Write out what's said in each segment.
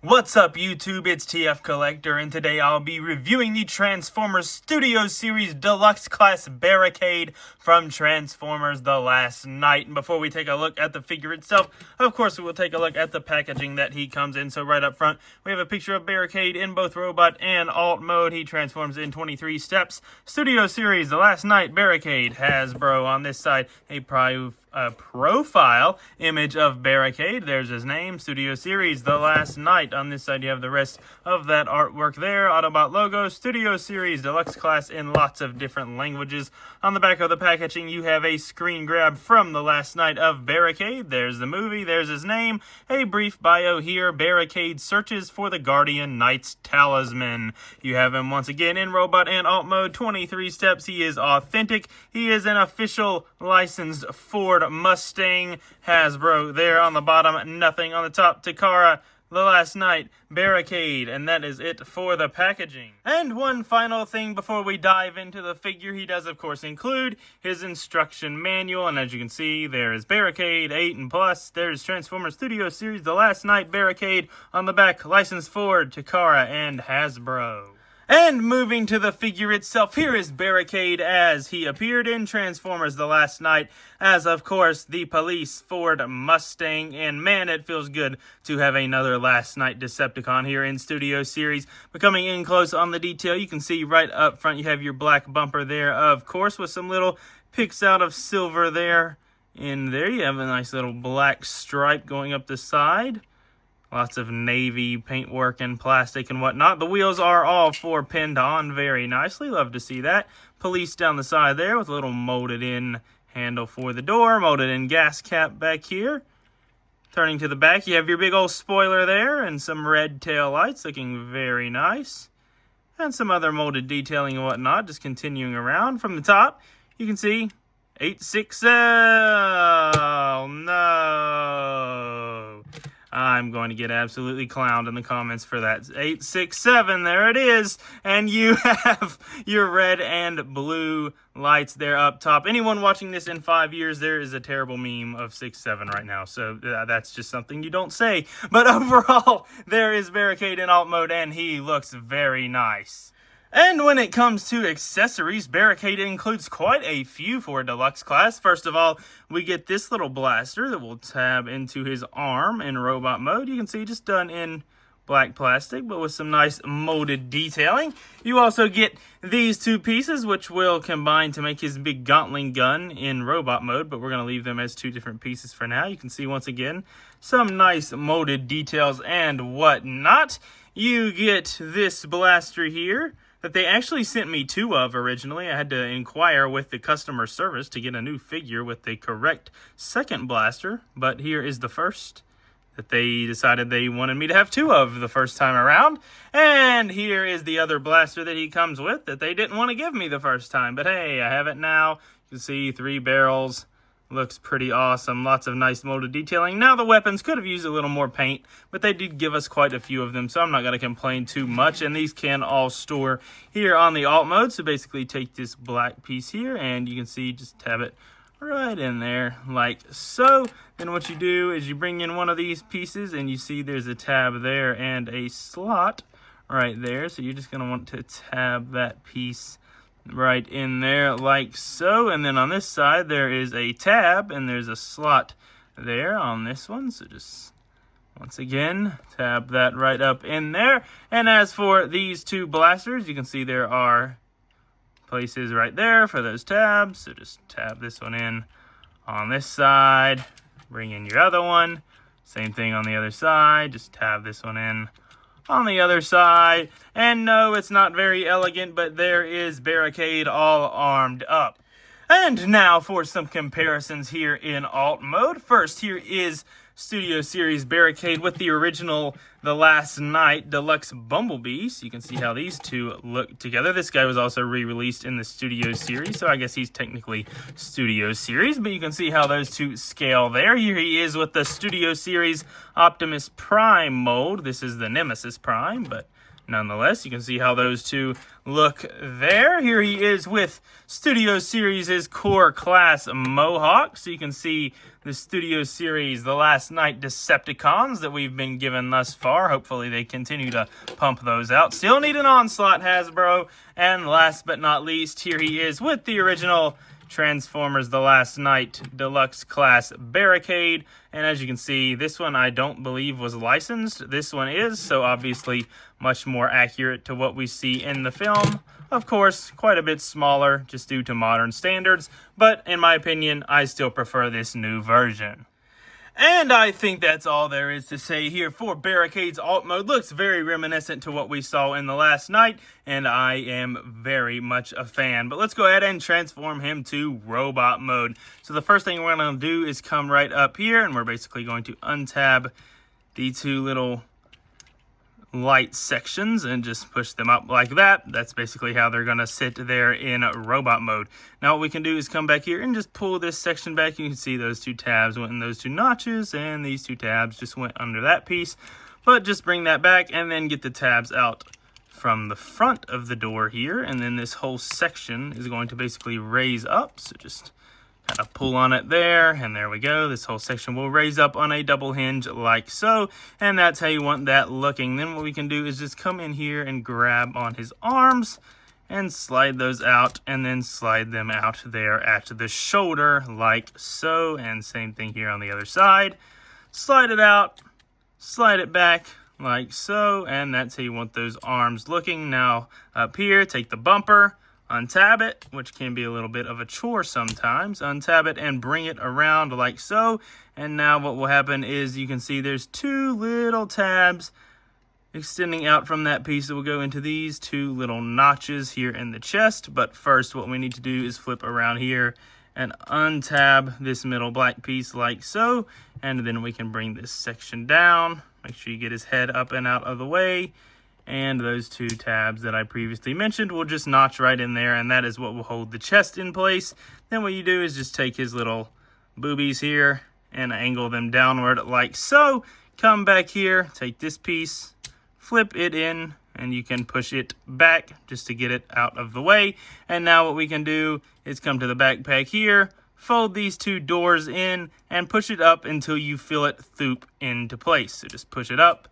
What's up YouTube, it's TF Collector, and today I'll be reviewing the Transformers Studio Series Deluxe Class Barricade from Transformers The Last Night. And before we take a look at the figure itself, of course we will take a look at the packaging that he comes in. So right up front, we have a picture of Barricade in both robot and alt mode. He transforms in 23 steps. Studio Series The Last Night Barricade. Hasbro on this side, a profile image of Barricade. There's his name, Studio Series The Last Night. On this side you have the rest of that artwork there. Autobot logo, Studio Series Deluxe Class in lots of different languages. On the back of the packaging you have a screen grab from The Last Night of Barricade. There's the movie, there's his name, a brief bio here. Barricade searches for the Guardian Knight's talisman. You have him once again in robot and alt mode, 23 steps. He is authentic. He is an official licensed Ford Mustang. Hasbro there on the bottom, nothing on the top. Takara, The Last Night, Barricade, and that is it for the packaging. And one final thing before we dive into the figure, he does of course include his instruction manual, and as you can see, there is Barricade 8 and plus. There's Transformers Studio Series The Last Night Barricade on the back, licensed Ford, Takara, and Hasbro. And moving to the figure itself, here is Barricade as he appeared in Transformers The Last Night as, of course, the police Ford Mustang. And man, it feels good to have another Last Night Decepticon here in Studio Series. But coming in close on the detail, you can see right up front you have your black bumper there, of course, with some little picks out of silver there. In there you have a nice little black stripe going up the side. Lots of navy paintwork and plastic and whatnot. The wheels are all pinned on very nicely. Love to see that. Police down the side there with a little molded in handle for the door. Molded in gas cap back here. Turning to the back, you have your big old spoiler there and some red tail lights looking very nice. And some other molded detailing and whatnot. Just continuing around. From the top, you can see 86L. No. I'm going to get absolutely clowned in the comments for that. 867, there it is. And you have your red and blue lights there up top. Anyone watching this in 5 years, there is a terrible meme of 6-7 right now. So that's just something you don't say. But overall, there is Barricade in alt mode, and he looks very nice. And when it comes to accessories, Barricade includes quite a few for a deluxe class. First of all, we get this little blaster that will tab into his arm in robot mode. You can see just done in black plastic, but with some nice molded detailing. You also get these two pieces, which will combine to make his big gauntlet gun in robot mode, but we're going to leave them as two different pieces for now. You can see once again some nice molded details and whatnot. You get this blaster here that they actually sent me two of originally. I had to inquire with the customer service to get a new figure with the correct second blaster, but here is the first that they decided they wanted me to have two of the first time around. And here is the other blaster that he comes with that they didn't want to give me the first time, but hey, I have it now. You can see 3 barrels. Looks pretty awesome. Lots of nice molded detailing. Now the weapons could have used a little more paint, but they did give us quite a few of them, so I'm not going to complain too much. And these can all store here on the alt mode. So basically take this black piece here, and you can see just tab it right in there like so. Then what you do is you bring in one of these pieces, and you see there's a tab there and a slot right there. So you're just going to want to tab that piece right in there like so. And then on this side there is a tab and there's a slot there on this one, so just once again tab that right up in there. And as for these two blasters, you can see there are places right there for those tabs, so just tab this one in on this side, bring in your other one, same thing on the other side, just tab this one in on the other side. And no, it's not very elegant, but there is Barricade all armed up. And now for some comparisons here in alt mode. First, here is Studio Series Barricade with the original The Last Night Deluxe Bumblebee. So you can see how these two look together. This guy was also re-released in the Studio Series, so I guess he's technically Studio Series, but you can see how those two scale there. Here he is with the Studio Series Optimus Prime mold. This is the Nemesis Prime, but nonetheless, you can see how those two look there. Here he is with Studio Series' Core Class Mohawk. So you can see the Studio Series, the Last Night Decepticons that we've been given thus far. Hopefully they continue to pump those out. Still need an Onslaught, Hasbro. And last but not least, here he is with the original Transformers The Last Night Deluxe Class Barricade. And as you can see, this one I don't believe was licensed. This one is, so obviously much more accurate to what we see in the film. Of course, quite a bit smaller just due to modern standards, but in my opinion, I still prefer this new version. And I think that's all there is to say here for Barricade's alt mode. Looks very reminiscent to what we saw in The Last Night, and I am very much a fan. But let's go ahead and transform him to robot mode. So the first thing we're going to do is come right up here, and we're basically going to untab the two little light sections and just push them up like that. That's basically how they're going to sit there in robot mode. Now what we can do is come back here and just pull this section back. You can see those two tabs went in those two notches, and these two tabs just went under that piece. But just bring that back and then get the tabs out from the front of the door here, and then this whole section is going to basically raise up. So just kind of pull on it there, and there we go. This whole section will raise up on a double hinge like so, and that's how you want that looking. Then what we can do is just come in here and grab on his arms and slide those out, and then slide them out there at the shoulder like so, and same thing here on the other side. Slide it out, slide it back like so, and that's how you want those arms looking. Now up here, take the bumper, untab it, which can be a little bit of a chore sometimes. Untab it and bring it around like so. And now what will happen is you can see there's two little tabs extending out from that piece that will go into these two little notches here in the chest. But first what we need to do is flip around here and untab this middle black piece like so. And then we can bring this section down. Make sure you get his head up and out of the way. And those two tabs that I previously mentioned will just notch right in there, and that is what will hold the chest in place. Then what you do is just take his little boobies here and angle them downward like so. Come back here, take this piece, flip it in, and you can push it back just to get it out of the way. And now what we can do is come to the backpack here, fold these two doors in, and push it up until you feel it thoop into place. So just push it up.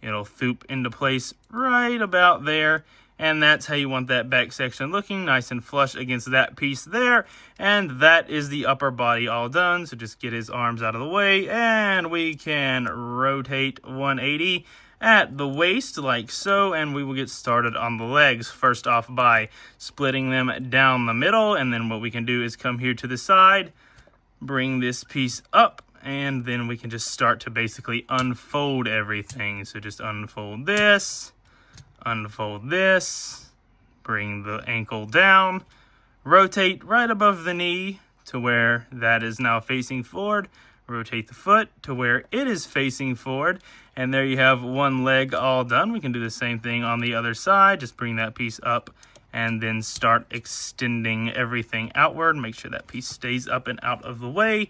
It'll thoop into place right about there. And that's how you want that back section looking, nice and flush against that piece there. And that is the upper body all done. So just get his arms out of the way, and we can rotate 180 at the waist like so. And we will get started on the legs. First off by splitting them down the middle. And then what we can do is come here to the side, bring this piece up, and then we can just start to basically unfold everything. So just unfold this, bring the ankle down, rotate right above the knee to where that is now facing forward, rotate the foot to where it is facing forward, and there you have one leg all done. We can do the same thing on the other side. Just bring that piece up and then start extending everything outward. Make sure that piece stays up and out of the way,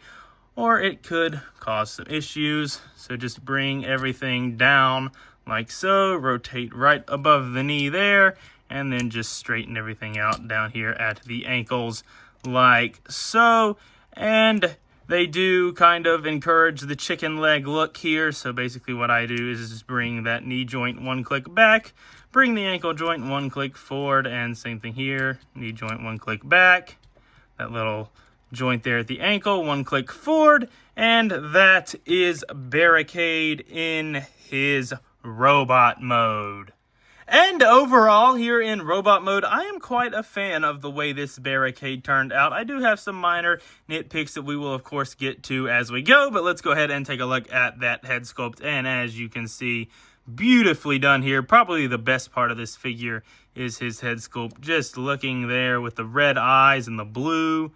or it could cause some issues. So just bring everything down like so, rotate right above the knee there, and then just straighten everything out down here at the ankles like so. And they do kind of encourage the chicken leg look here. So basically what I do is just bring that knee joint one click back, bring the ankle joint one click forward, and same thing here, knee joint one click back, that little joint there at the ankle, one click forward, and that is Barricade in his robot mode. And overall, here in robot mode, I am quite a fan of the way this Barricade turned out. I do have some minor nitpicks that we will, of course, get to as we go, but let's go ahead and take a look at that head sculpt. And as you can see, beautifully done here. Probably the best part of this figure is his head sculpt. Just looking there with the red eyes and the blue.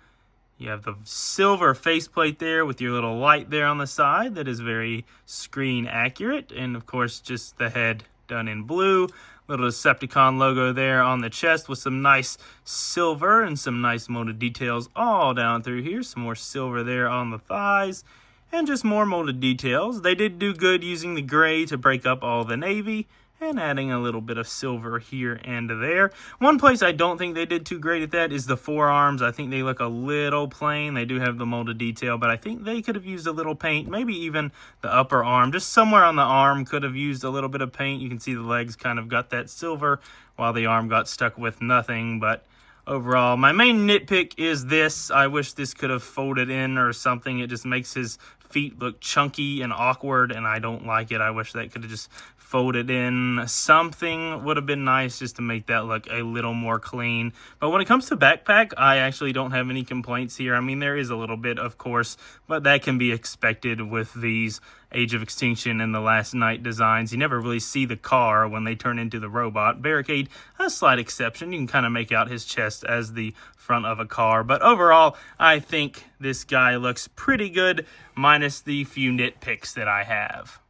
You have the silver faceplate there with your little light there on the side. That is very screen accurate. And of course, just the head done in blue. Little Decepticon logo there on the chest with some nice silver and some nice molded details all down through here. Some more silver there on the thighs and just more molded details. They did do good using the gray to break up all the navy. and adding a little bit of silver here and there. One place I don't think they did too great at that is the forearms. I think they look a little plain. They do have the molded detail, but I think they could have used a little paint, maybe even the upper arm. Just somewhere on the arm could have used a little bit of paint. You can see the legs kind of got that silver while the arm got stuck with nothing, but overall, my main nitpick is this. I wish this could have folded in or something. It just makes his feet look chunky and awkward, and I don't like it. I wish that could have just folded in. Something would have been nice just to make that look a little more clean. But when it comes to backpack, I actually don't have any complaints here. I mean, there is a little bit, of course, but that can be expected with these Age of Extinction and the Last Night designs. You never really see the car when they turn into the robot. Barricade, a slight exception. You can kind of make out his chest as the front of a car. But overall, I think this guy looks pretty good, minus the few nitpicks that I have.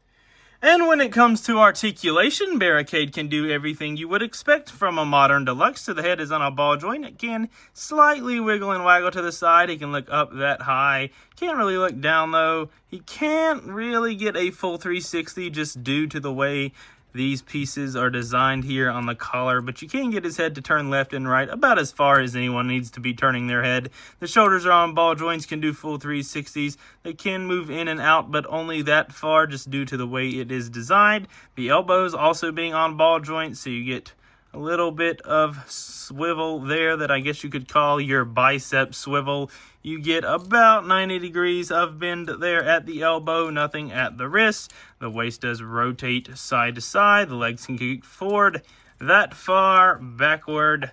And when it comes to articulation, Barricade can do everything you would expect from a modern Deluxe. So the head is on a ball joint. It can slightly wiggle and waggle to the side. He can look up that high. Can't really look down, though. He can't really get a full 360 just due to the way these pieces are designed here on the collar, but you can get his head to turn left and right about as far as anyone needs to be turning their head. The shoulders are on ball joints, can do full 360s. They can move in and out, but only that far just due to the way it is designed. The elbows also being on ball joints, so you get a little bit of swivel there that I guess you could call your bicep swivel. You get about 90 degrees of bend there at the elbow, nothing at the wrist. The waist does rotate side to side. The legs can kick forward that far, backward.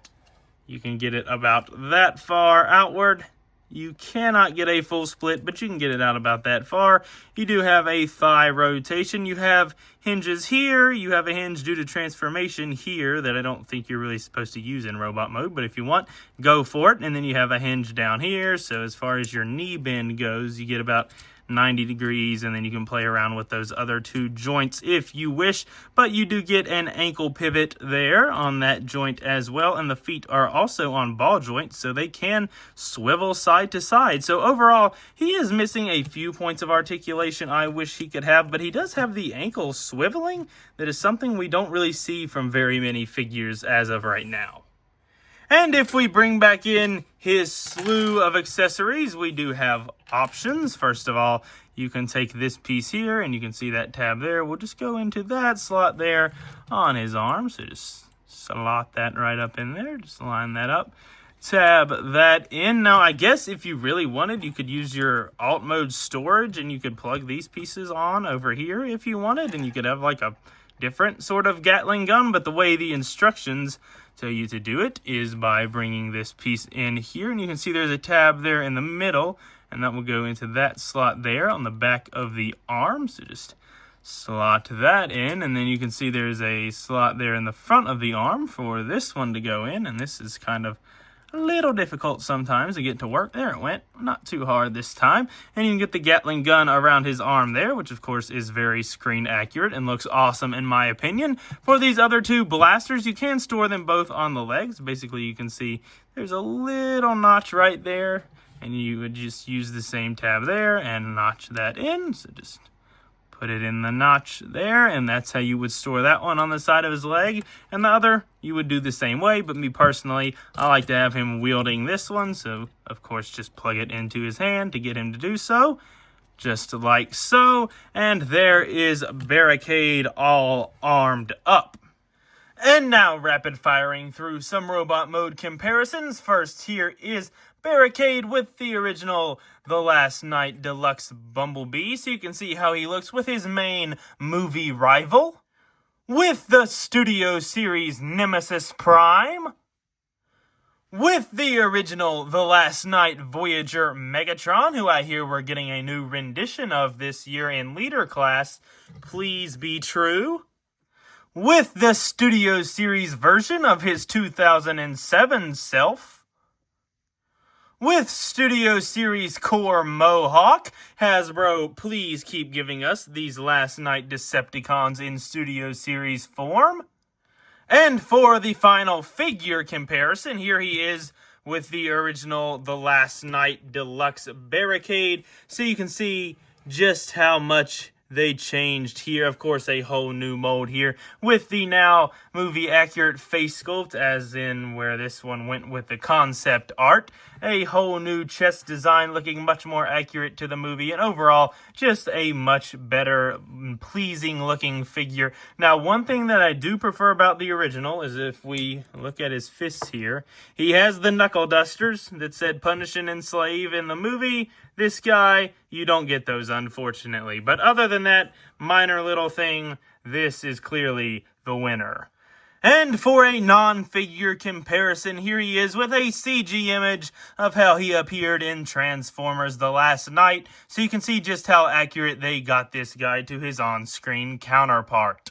You can get it about that far outward. You cannot get a full split, but you can get it out about that far. You do have a thigh rotation. You have hinges here. You have a hinge due to transformation here that I don't think you're really supposed to use in robot mode, but if you want, go for it. And then you have a hinge down here. So as far as your knee bend goes, you get about 90 degrees, and then you can play around with those other two joints if you wish, but you do get an ankle pivot there on that joint as well, and the feet are also on ball joints, so they can swivel side to side. So overall, he is missing a few points of articulation I wish he could have, but he does have the ankle swiveling. That is something we don't really see from very many figures as of right now. And if we bring back in his slew of accessories, we do have options. First of all, you can take this piece here, and you can see that tab there. We'll just go into that slot there on his arm. So just slot that right up in there. Just line that up. Tab that in. Now, I guess if you really wanted, you could use your alt mode storage, and you could plug these pieces on over here if you wanted, and you could have like a different sort of Gatling gun, but the way the instructions tell you to do it is by bringing this piece in here, and you can see there's a tab there in the middle, and that will go into that slot there on the back of the arm. So just slot that in, and then you can see there's a slot there in the front of the arm for this one to go in, and this is kind of a little difficult sometimes to get to work. There it went. Not too hard this time. And you can get the Gatling gun around his arm there, which of course is very screen accurate and looks awesome in my opinion. For these other two blasters, you can store them both on the legs. Basically, you can see there's a little notch right there, and you would just use the same tab there and notch that in. So just put it in the notch there, and that's how you would store that one on the side of his leg. And the other, you would do the same way, but me personally, I like to have him wielding this one, so of course just plug it into his hand to get him to do so, just like so. And there is Barricade all armed up. And now rapid firing through some robot mode comparisons. First, here is Barricade with the original The Last Night Deluxe Bumblebee, so you can see how he looks with his main movie rival. With the Studio Series Nemesis Prime. With the original The Last Night Voyager Megatron, who I hear we're getting a new rendition of this year in Leader Class. Please be true. With the Studio Series version of his 2007 self. With Studio Series Core Mohawk, Hasbro, please keep giving us these Last Night Decepticons in Studio Series form. And for the final figure comparison, here he is with the original The Last Night Deluxe Barricade, so you can see just how much they changed here. Of course, a whole new mold here with the now movie accurate face sculpt, as in where this one went with the concept art. A whole new chest design looking much more accurate to the movie, and overall just a much better, pleasing looking figure. Now, one thing that I do prefer about the original is if we look at his fists here, he has the knuckle dusters that said punish and enslave in the movie. This guy, you don't get those, unfortunately. But other than that minor little thing, this is clearly the winner. And for a non-figure comparison, here he is with a CG image of how he appeared in Transformers The Last Knight, so you can see just how accurate they got this guy to his on-screen counterpart.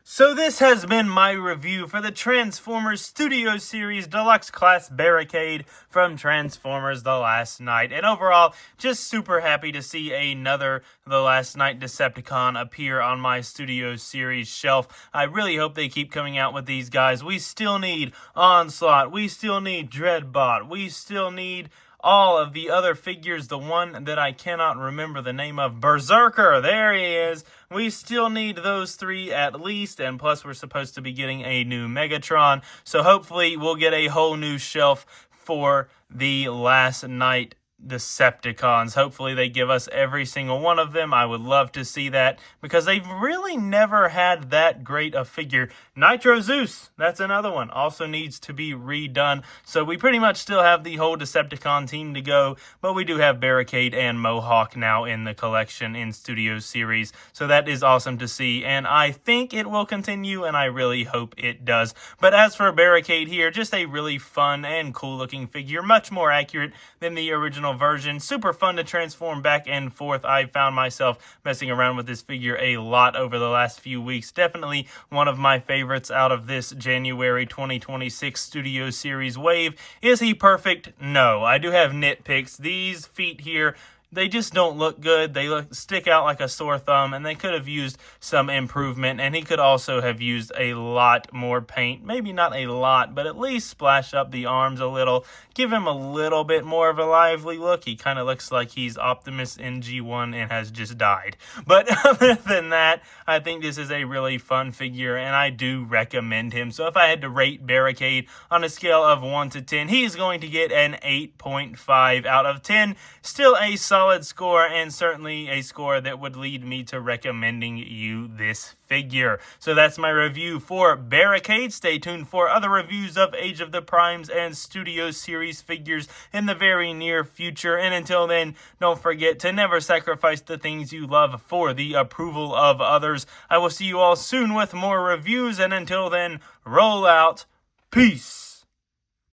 So this has been my review for the Transformers Studio Series Deluxe Class Barricade from Transformers The Last Knight. And overall, just super happy to see another The Last Knight Decepticon appear on my Studio Series shelf. I really hope they keep coming out with these guys. We still need Onslaught. We still need Dreadbot. We still need all of the other figures. The one that I cannot remember the name of, Berserker, there he is. We still need those three at least, and plus we're supposed to be getting a new Megatron, so hopefully we'll get a whole new shelf for the Last Knight Decepticons. Hopefully they give us every single one of them. I would love to see that, because they've really never had that great a figure. Nitro Zeus, that's another one, also needs to be redone. So we pretty much still have the whole Decepticon team to go, but we do have Barricade and Mohawk now in the collection in Studio Series, so that is awesome to see, and I think it will continue, and I really hope it does. But as for Barricade here, just a really fun and cool looking figure, much more accurate than the original version. Super fun to transform back and forth. I found myself messing around with this figure a lot over the last few weeks. Definitely one of my favorites out of this January 2026 Studio Series wave. Is he perfect? No. I do have nitpicks. These feet here, they just don't look good. They stick out like a sore thumb, and they could have used some improvement, and he could also have used a lot more paint. Maybe not a lot, but at least splash up the arms a little. Give him a little bit more of a lively look. He kind of looks like he's Optimus in G1 and has just died. But other than that, I think this is a really fun figure, and I do recommend him. So if I had to rate Barricade on a scale of 1 to 10, he's going to get an 8.5 out of 10. Still a solid score, and certainly a score that would lead me to recommending you this figure. So that's my review for Barricade. Stay tuned for other reviews of Age of the Primes and Studio Series figures in the very near future. And until then, don't forget to never sacrifice the things you love for the approval of others. I will see you all soon with more reviews, and until then, roll out. Peace.